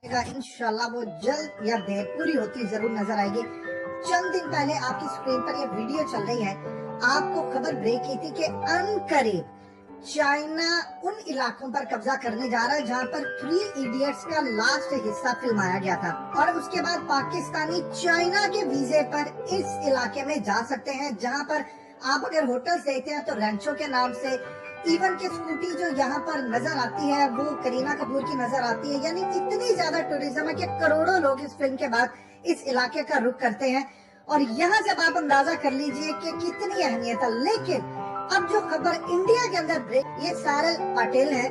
इंशाल्लाह वो जल्द या देर पूरी होती जरूर नजर आएगी। चंद दिन पहले आपकी स्क्रीन पर ये वीडियो चल रही है, आपको खबर ब्रेक की थी कि अनकरीब चाइना उन इलाकों पर कब्जा करने जा रहा है जहां पर 3 इडियट्स का लास्ट हिस्सा फिल्माया गया था, और उसके बाद पाकिस्तानी चाइना के वीजे पर इस इलाके में जा सकते हैं, जहां पर आप अगर होटल्स देखते हैं तो रेंचो के नाम से, इवन के स्कूटी जो यहाँ पर नजर आती है वो करीना कपूर की नजर आती है। यानी इतनी ज्यादा टूरिज्म है कि करोड़ों लोग इस फिल्म के बाद इस इलाके का रुख करते हैं, और यहाँ से आप अंदाजा कर लीजिए कि कितनी अहमियत है। लेकिन अब जो खबर इंडिया के अंदर ब्रेक, ये सारल पटेल है,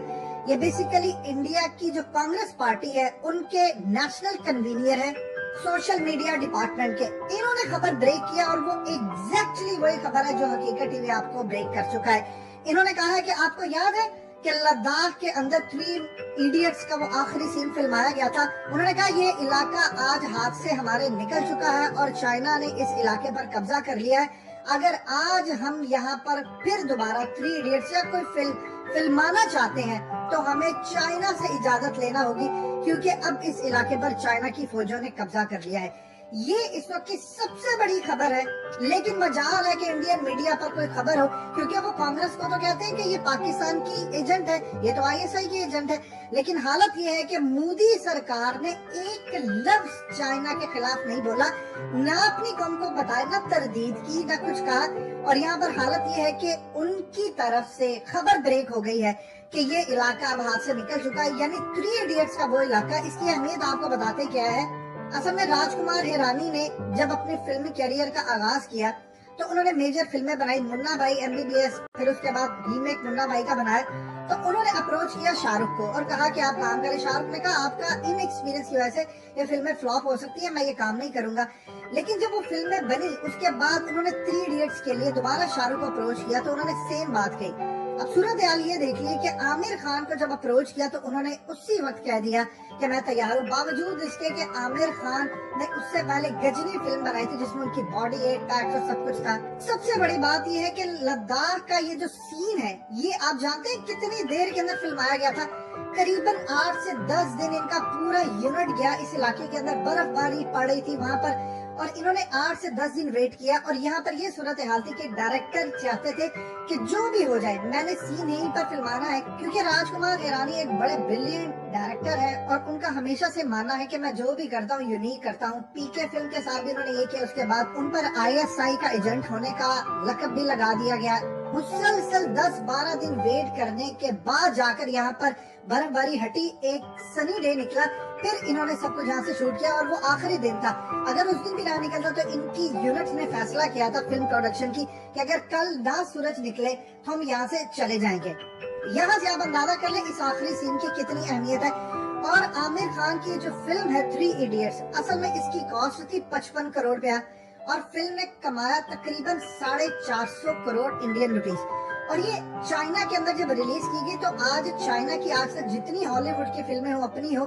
ये बेसिकली इंडिया की जो कांग्रेस पार्टी है उनके नेशनल कन्वीनियर है सोशल मीडिया डिपार्टमेंट के। इन्होंने खबर ब्रेक किया और वो एग्जैक्टली वही खबर है जो हकीकत टीवी आपको ब्रेक कर चुका है। इन्होंने कहा है कि आपको याद है कि लद्दाख के अंदर 3 इडियट्स का वो आखिरी सीन फिल्माया गया था। उन्होंने कहा ये इलाका आज हाथ से हमारे निकल चुका है और चाइना ने इस इलाके पर कब्जा कर लिया है। अगर आज हम यहाँ पर फिर दोबारा 3 इडियट्स या कोई फिल्माना चाहते हैं तो हमें चाइना से इजाजत लेना होगी, क्योंकि अब इस इलाके पर चाइना की फौजों ने कब्जा कर लिया है। ये इस वक्त की सबसे बड़ी खबर है। लेकिन मजाल है कि इंडियन मीडिया पर कोई खबर हो, क्योंकि वो कांग्रेस को तो कहते हैं कि ये पाकिस्तान की एजेंट है, ये तो आईएसआई की एजेंट है। लेकिन हालत ये है कि मोदी सरकार ने एक लफ्ज चाइना के खिलाफ नहीं बोला, ना अपनी कौम को बताया, ना तरदीद की, ना कुछ कहा। और यहाँ पर हालत ये है कि उनकी तरफ से खबर ब्रेक हो गई है कि ये इलाका अब हाथ से निकल चुका है, यानी 3 इडियट्स का वो इलाका। इसकी अहमियत आपको बताते क्या है। असल में राजकुमार हिरानी ने जब अपने फिल्मी कैरियर का आगाज किया तो उन्होंने मेजर फिल्में बनाई, मुन्ना भाई, MBBS, फिर उसके बाद रीमेक मुन्ना भाई का बनाया। तो उन्होंने अप्रोच किया शाहरुख को और कहा कि आप काम करें। शाहरुख ने कहा आपका इन एक्सपीरियंस की वजह से ये फिल्में फ्लॉप हो सकती है, मैं ये काम नहीं करूंगा। लेकिन जब वो फिल्में बनी उसके बाद उन्होंने 3 इडियट्स के लिए दोबारा शाहरुख को अप्रोच किया तो उन्होंने सेम बात कही। अब सूरत हाल ये देखिए कि आमिर खान को जब अप्रोच किया तो उन्होंने उसी वक्त कह दिया कि मैं तैयार हूँ, बावजूद इसके कि आमिर खान ने उससे पहले गजनी फिल्म बनाई थी जिसमें उनकी बॉडी 8 पैक्स और सब कुछ था। सबसे बड़ी बात यह है कि लद्दाख का ये जो सीन है, ये आप जानते हैं कितनी देर के अंदर फिल्माया गया था। करीबन 8 से 10 दिन इनका पूरा यूनिट गया इस इलाके के अंदर, बर्फबारी पड़ रही थी वहां पर, और इन्होंने 8 से 10 दिन वेट किया। और यहाँ पर ये सूरत हाल थी कि डायरेक्टर चाहते थे कि जो भी हो जाए मैंने सीन यहीं पर फिल्माना है, क्योंकि राजकुमार हिरानी एक बड़े ब्रिलियंट डायरेक्टर है और उनका हमेशा से मानना है कि मैं जो भी करता हूँ यूनिक करता हूँ। पीके फिल्म के साथ भी उन्होंने ये किया, उसके बाद उन पर ISI का एजेंट होने का लकब भी लगा दिया गया। मुसलसल 10-12 दिन वेट करने के बाद जाकर यहाँ पर बर्फबारी हटी, एक सनी डे निकला, फिर इन्होंने सब कुछ यहाँ से शूट किया और वो आखिरी दिन था। अगर उस दिन भी ना निकलता तो इनकी यूनिट ने फैसला किया था फिल्म प्रोडक्शन की कि अगर कल ना सूरज निकले तो हम यहाँ से चले जाएंगे। यहाँ से आप अंदाजा कर ले इस आखिरी सीन की कितनी अहमियत है। और आमिर खान की जो फिल्म है 3 इडियट्स, असल में इसकी कॉस्ट थी 55 करोड़ रुपया और फिल्म ने कमाया तकरीबन 450 करोड़ इंडियन रुपीस। और ये चाइना के अंदर जब रिलीज की गई तो आज चाइना की आज तक जितनी हॉलीवुड की फिल्में हो, अपनी हो,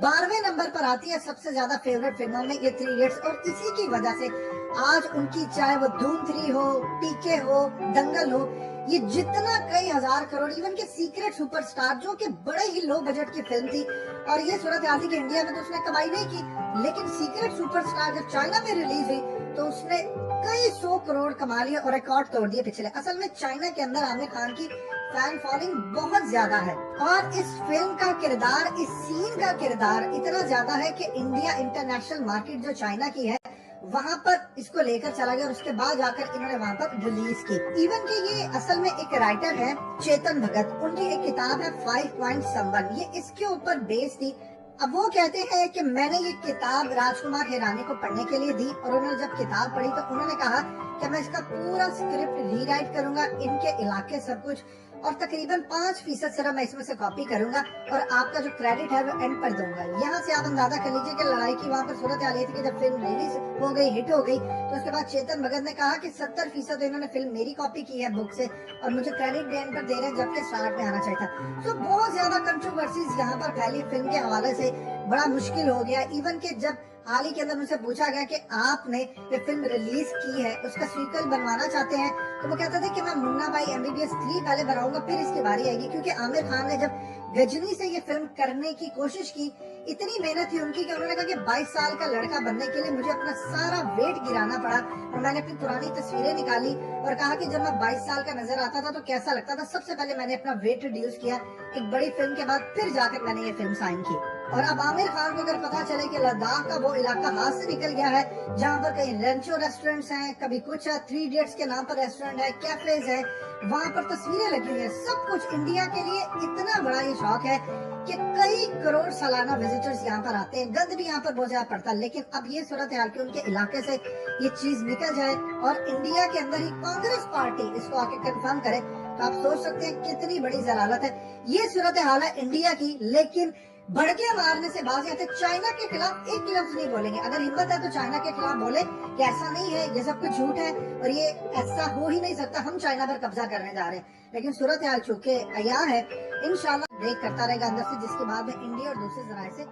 12वें नंबर पर आती है सबसे ज्यादा फेवरेट फिल्मों में ये 3 इडियट्स। और इसी की वजह से आज उनकी चाहे वो धूम 3 हो, पीके हो, दंगल हो, ये जितना कई हजार करोड़, इवन के सीक्रेट सुपरस्टार जो कि बड़े ही लो बजट की फिल्म थी, और ये सूरत हाल थी कि इंडिया में तो उसने कमाई नहीं की, लेकिन सीक्रेट सुपरस्टार जब चाइना में रिलीज हुई तो उसने कई 100 करोड़ कमा लिए और रिकॉर्ड तोड़ दिए पिछले। असल में चाइना के अंदर आमिर खान की फैन फॉलोइंग बहुत ज्यादा है और इस फिल्म का किरदार, इस सीन का किरदार इतना ज्यादा है कि इंडिया इंटरनेशनल मार्केट जो चाइना की है वहाँ पर इसको लेकर चला गया और उसके बाद जाकर इन्होंने वहाँ पर रिलीज की। इवन कि ये असल में एक राइटर है चेतन भगत, उनकी एक किताब है 5 पॉइंट समवन, ये इसके ऊपर बेस्ड थी। अब वो कहते हैं कि मैंने ये किताब राजकुमार हिरानी को पढ़ने के लिए दी और उन्होंने जब किताब पढ़ी तो उन्होंने कहा कि मैं इसका पूरा स्क्रिप्ट रीराइट करूंगा, इनके इलाके सब कुछ, और तकरीबन 5% सिर्फ मैं इसमें से कॉपी करूंगा और आपका जो क्रेडिट है वो एंड पर दूंगा। यहाँ से आप अंदाजा कर लीजिए कि लड़ाई की वहाँ पर सूरत हाल थी कि जब फिल्म रिलीज हो गई, हिट हो गई, तो उसके बाद चेतन भगत ने कहा कि 70% इन्होंने फिल्म मेरी कॉपी की है बुक से और मुझे क्रेडिट भी एंड पर दे रहे हैं, जबकि स्टार्ट में आना चाहिए था। तो बहुत ज्यादा कंट्रोवर्सीज यहाँ पर फैली फिल्म के हवाले से, बड़ा मुश्किल हो गया। इवन के जब हाल ही के अंदर उनसे पूछा गया कि आपने ये फिल्म रिलीज की है उसका सीक्वल बनवाना चाहते हैं, तो वो कहते थे कि मैं मुन्ना भाई MBBS 3 पहले बनाऊंगा फिर इसकी बारी आएगी, क्योंकि आमिर खान ने जब गजनी से ये फिल्म करने की कोशिश की, इतनी मेहनत थी उनकी कि उन्होंने कहा कि 22 साल का लड़का बनने के लिए मुझे अपना सारा वेट गिराना पड़ा, और मैंने अपनी पुरानी तस्वीरें निकाली और कहा कि जब मैं 22 साल का नजर आता था तो कैसा लगता था। सबसे पहले मैंने अपना वेट रिड्यूस किया, एक बड़ी फिल्म के बाद फिर जाकर मैंने ये फिल्म साइन की। और अब आमिर खान को अगर पता चले कि लद्दाख का वो इलाका हाथ से निकल गया है, जहाँ पर कई रेंचो रेस्टोरेंट्स हैं, कभी कुछ है, 3 इडियट्स के नाम पर रेस्टोरेंट है, कैफेज है, वहाँ पर तस्वीरें लगी हुई है, सब कुछ इंडिया के लिए इतना बड़ा ये शौक है कि कई करोड़ सालाना विजिटर्स यहाँ पर आते हैं। गंद भी यहाँ पर बहुत ज्यादा पड़ता है, लेकिन अब ये सूरत हाल कि उनके इलाके से ये चीज निकल जाए और इंडिया के अंदर ही कांग्रेस पार्टी इसको आके कंफर्म करे, तो आप सोच सकते हैं कितनी बड़ी जलालत है। ये सूरत हाल है इंडिया की, लेकिन भड़के मारने से बाज आते, चाइना के खिलाफ एक लफ्ज नहीं बोलेंगे। अगर हिम्मत है तो चाइना के खिलाफ बोले कि ऐसा नहीं है, ये सब कुछ झूठ है और ये ऐसा हो ही नहीं सकता, हम चाइना पर कब्जा करने जा रहे हैं। लेकिन सूरत हाल चूंकि अया है, इंशाल्लाह ब्रेक करता रहेगा अंदर से, जिसके बाद में इंडिया और दूसरे जराये से